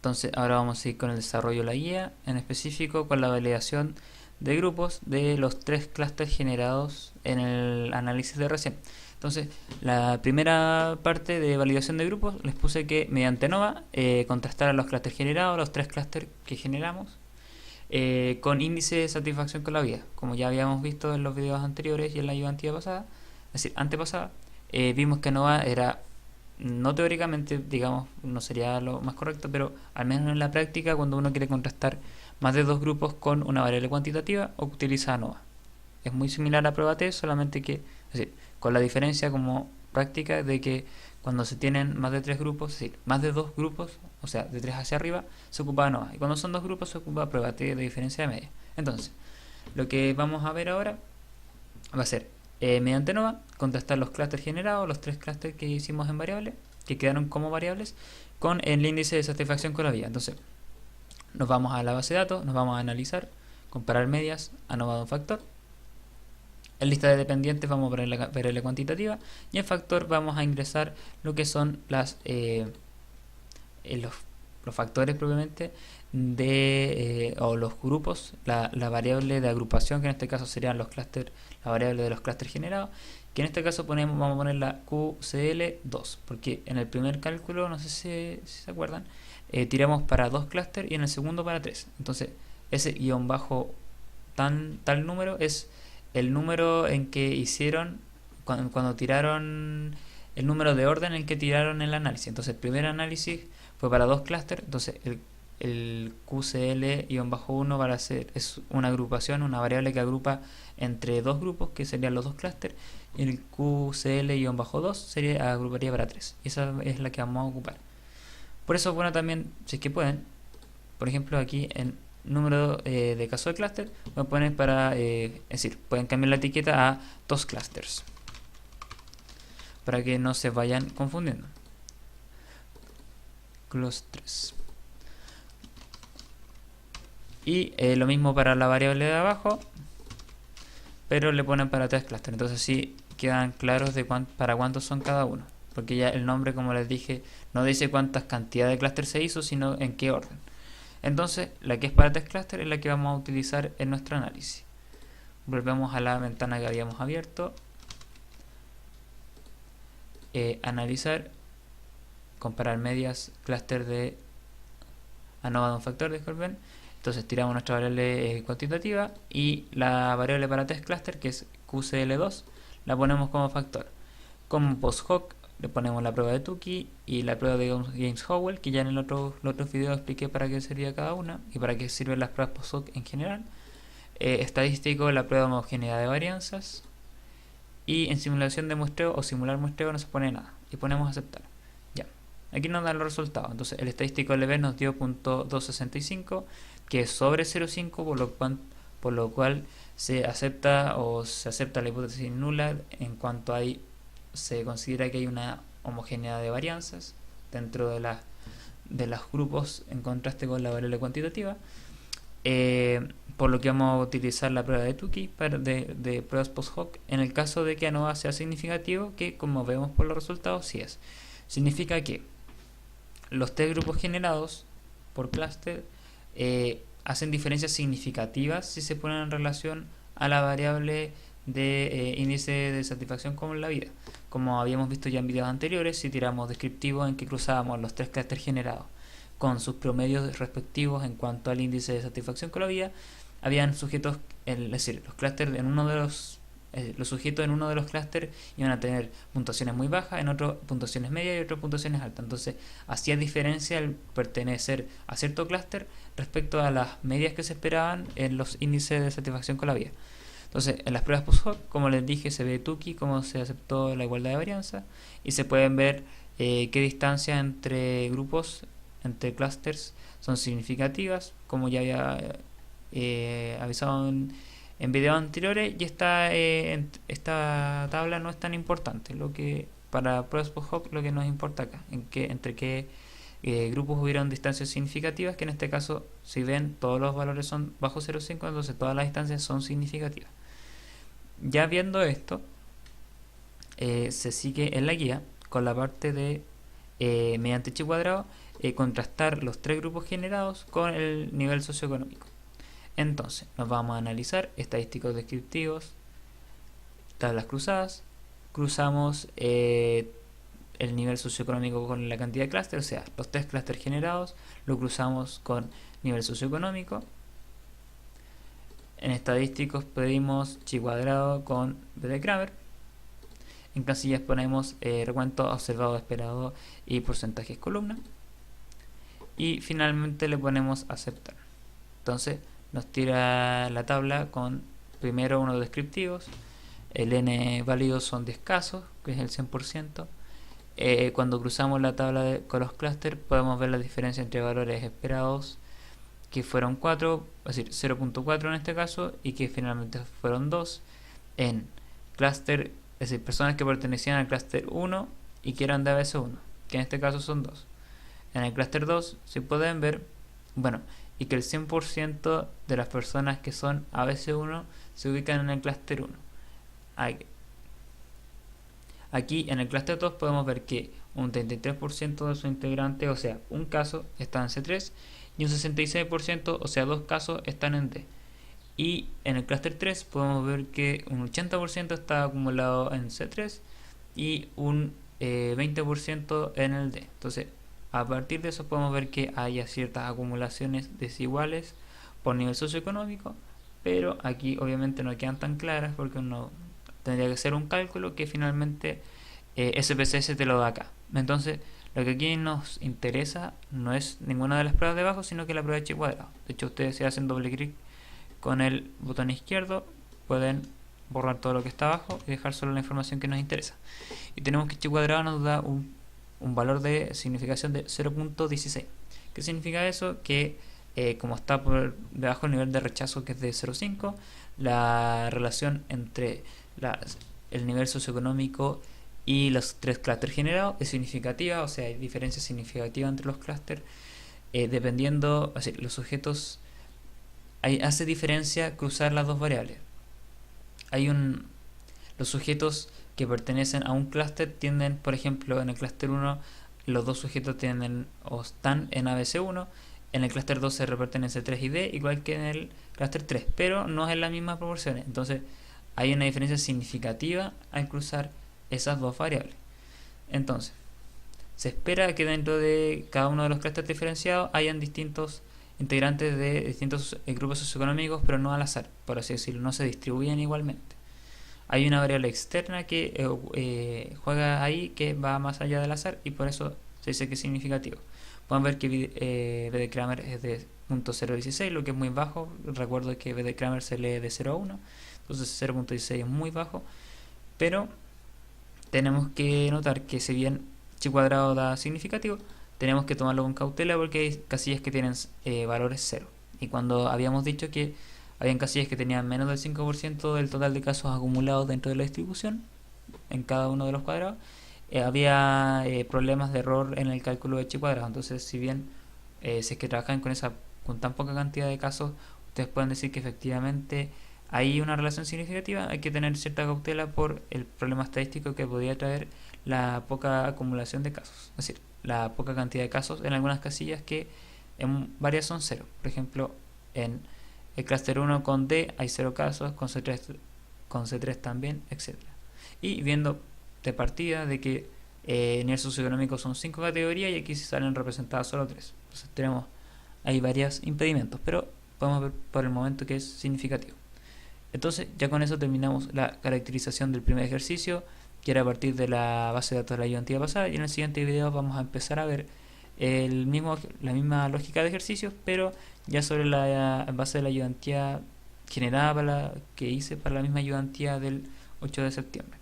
Entonces ahora vamos a seguir con el desarrollo de la guía, en específico con la validación de grupos de los tres clústeres generados en el análisis de recién. Entonces, la primera parte de validación de grupos les puse que mediante ANOVA contrastar los clústeres generados, los tres clústeres que generamos, con índice de satisfacción con la guía. Como ya habíamos visto en los videos anteriores y en la ayudantía pasada, es decir, antepasada, vimos que ANOVA era, no teóricamente, digamos, no sería lo más correcto, pero al menos en la práctica, cuando uno quiere contrastar más de dos grupos con una variable cuantitativa, utiliza ANOVA. Es muy similar a prueba T, solamente que, es decir, con la diferencia como práctica de que cuando se tienen más de tres grupos, es decir, más de dos grupos, o sea, de tres hacia arriba, se ocupa ANOVA. Y cuando son dos grupos, se ocupa prueba T de diferencia de media. Entonces, lo que vamos a ver ahora va a ser, mediante ANOVA, contrastar los clústeres generados, los tres clústeres que hicimos en variables, que quedaron como variables, con el índice de satisfacción con la vía. Entonces, nos vamos a la base de datos, nos vamos a analizar, comparar medias, ANOVA de un factor. En lista de dependientes vamos a poner la variable cuantitativa y en factor vamos a ingresar lo que son los factores propiamente o los grupos, la variable de agrupación, que en este caso serían los clústeres, la variable de los clústeres generados, que en este caso vamos a poner la QCL2, porque en el primer cálculo, no sé si se acuerdan, tiramos para dos clústeres y en el segundo para tres. Entonces ese guión bajo tal número es el número en que hicieron cuando tiraron, el número de orden en el que tiraron el análisis. Entonces el primer análisis fue para dos clústeres, entonces el QCL-1 es una agrupación, una variable que agrupa entre dos grupos, que serían los dos clústeres, y el QCL-2 agruparía para tres, y esa es la que vamos a ocupar. Por eso, bueno, también, si es que pueden, por ejemplo, aquí en número de caso de clúster, voy a poner es decir, pueden cambiar la etiqueta a dos clusters para que no se vayan confundiendo. Clusters. Y lo mismo para la variable de abajo, pero le ponen para tres clusters. Entonces así quedan claros de para cuántos son cada uno. Porque ya el nombre, como les dije, no dice cuántas cantidades de clusters se hizo, sino en qué orden. Entonces, la que es para test cluster es la que vamos a utilizar en nuestro análisis. Volvemos a la ventana que habíamos abierto. Analizar, comparar medias, clúster de ANOVA de un factor, disculpen. Entonces tiramos nuestra variable cuantitativa y la variable para test cluster, que es QCL2, la ponemos como factor. Como post-hoc le ponemos la prueba de Tukey y la prueba de James-Howell, que ya en los otros videos expliqué para qué servía cada una y para qué sirven las pruebas post-hoc en general. Estadístico, la prueba de homogeneidad de varianzas. Y en simulación de muestreo o simular muestreo no se pone nada y ponemos aceptar. Ya, aquí nos dan los resultados. Entonces el estadístico LB nos dio .265, que es sobre 0,5, por lo cual se acepta la hipótesis nula en cuanto se considera que hay una homogeneidad de varianzas dentro de los grupos en contraste con la variable cuantitativa. Por lo que vamos a utilizar la prueba de Tukey de pruebas post-hoc en el caso de que ANOVA sea significativo, que como vemos por los resultados sí es. Significa que los tres grupos generados por clúster hacen diferencias significativas si se ponen en relación a la variable de índice de satisfacción con la vida. Como habíamos visto ya en videos anteriores, si tiramos descriptivos en que cruzábamos los tres clústeres generados con sus promedios respectivos en cuanto al índice de satisfacción con la vida, habían sujetos, es decir, los clústeres en uno de los sujetos en uno de los clústeres iban a tener puntuaciones muy bajas, en otros puntuaciones medias y otros puntuaciones altas. Entonces hacía diferencia el pertenecer a cierto clúster respecto a las medias que se esperaban en los índices de satisfacción con la vida. Entonces, en las pruebas post-hoc, como les dije, se ve Tukey, cómo se aceptó la igualdad de varianza, y se pueden ver qué distancia entre grupos, entre clusters, son significativas, como ya había avisado en videos anteriores, y esta tabla no es tan importante. Lo que para pruebas post-hoc, lo que nos importa acá, entre qué grupos hubieron distancias significativas, que en este caso, si ven, todos los valores son bajo 0,5, entonces todas las distancias son significativas. Ya viendo esto, se sigue en la guía con la parte de mediante chi cuadrado contrastar los 3 grupos generados con el nivel socioeconómico. Entonces nos vamos a analizar estadísticos descriptivos, tablas cruzadas, cruzamos el nivel socioeconómico con la cantidad de clústeres, o sea, los 3 clústeres generados lo cruzamos con nivel socioeconómico. En estadísticos pedimos chi cuadrado con b de Kramer. En casillas ponemos recuento observado, esperado y porcentajes columna. Y finalmente le ponemos aceptar. Entonces nos tira la tabla con primero unos descriptivos. El n válido son 10 casos, que es el 100%. Cuando cruzamos la tabla con los clústeres podemos ver la diferencia entre valores esperados, que fueron 4, es decir, 0.4 en este caso, y que finalmente fueron 2 en clúster, es decir, personas que pertenecían al clúster 1 y que eran de ABC1, que en este caso son 2. En el clúster 2, si pueden ver, bueno, y que el 100% de las personas que son ABC1 se ubican en el clúster 1. Aquí en el clúster 2 podemos ver que un 33% de sus integrantes, o sea, un caso, está en C3 y un 66%, o sea, 2 casos, están en D. Y en el clúster 3 podemos ver que un 80% está acumulado en C3 y un 20% en el D. Entonces, a partir de eso podemos ver que hay ciertas acumulaciones desiguales por nivel socioeconómico, pero aquí obviamente no quedan tan claras porque uno tendría que hacer un cálculo que finalmente SPSS te lo da acá. Entonces, lo que aquí nos interesa no es ninguna de las pruebas de abajo, sino que la prueba de chi cuadrado. De hecho, ustedes si hacen doble clic con el botón izquierdo, pueden borrar todo lo que está abajo y dejar solo la información que nos interesa. Y tenemos que chi cuadrado nos da un valor de significación de 0.16. ¿Qué significa eso? Que como está por debajo del nivel de rechazo, que es de 0.5, la relación entre el nivel socioeconómico y los 3 clústeres generados es significativa, o sea, hay diferencia significativa entre los clústeres, dependiendo, así, los sujetos, hace diferencia cruzar las dos variables. Los sujetos que pertenecen a un clúster tienden, por ejemplo, en el clúster 1, los dos sujetos tienden o están en ABC1, en el clúster 2 se reparten en C3 y D, igual que en el clúster 3, pero no es en las mismas proporciones. Entonces, hay una diferencia significativa al cruzar esas dos variables. Entonces, se espera que dentro de cada uno de los clústeres diferenciados hayan distintos integrantes de distintos grupos socioeconómicos, pero no al azar, por así decirlo, no se distribuyen igualmente. Hay una variable externa que juega ahí, que va más allá del azar, y por eso se dice que es significativo. Pueden ver que B de Kramer es de 0.016, lo que es muy bajo. Recuerdo que B de Kramer se lee de 0 a 1, entonces 0.16 es muy bajo, pero tenemos que notar que si bien chi cuadrado da significativo, tenemos que tomarlo con cautela porque hay casillas que tienen valores 0. Y cuando habíamos dicho que habían casillas que tenían menos del 5% del total de casos acumulados dentro de la distribución, en cada uno de los cuadrados, había problemas de error en el cálculo de chi cuadrado. Entonces, si bien si es que trabajan con tan poca cantidad de casos, ustedes pueden decir que efectivamente hay una relación significativa, hay que tener cierta cautela por el problema estadístico que podría traer la poca acumulación de casos, es decir, la poca cantidad de casos en algunas casillas, que en varias son 0. Por ejemplo, en el clúster 1 con D hay 0 casos, con C3 también, etc. Y viendo de partida de que nivel socioeconómico son 5 categorías y aquí se salen representadas solo 3. Entonces hay varios impedimentos, pero podemos ver por el momento que es significativo. Entonces ya con eso terminamos la caracterización del primer ejercicio, que era a partir de la base de datos de la ayudantía pasada, y en el siguiente video vamos a empezar a ver la misma lógica de ejercicios, pero ya sobre la base de la ayudantía generada que hice para la misma ayudantía del 8 de septiembre.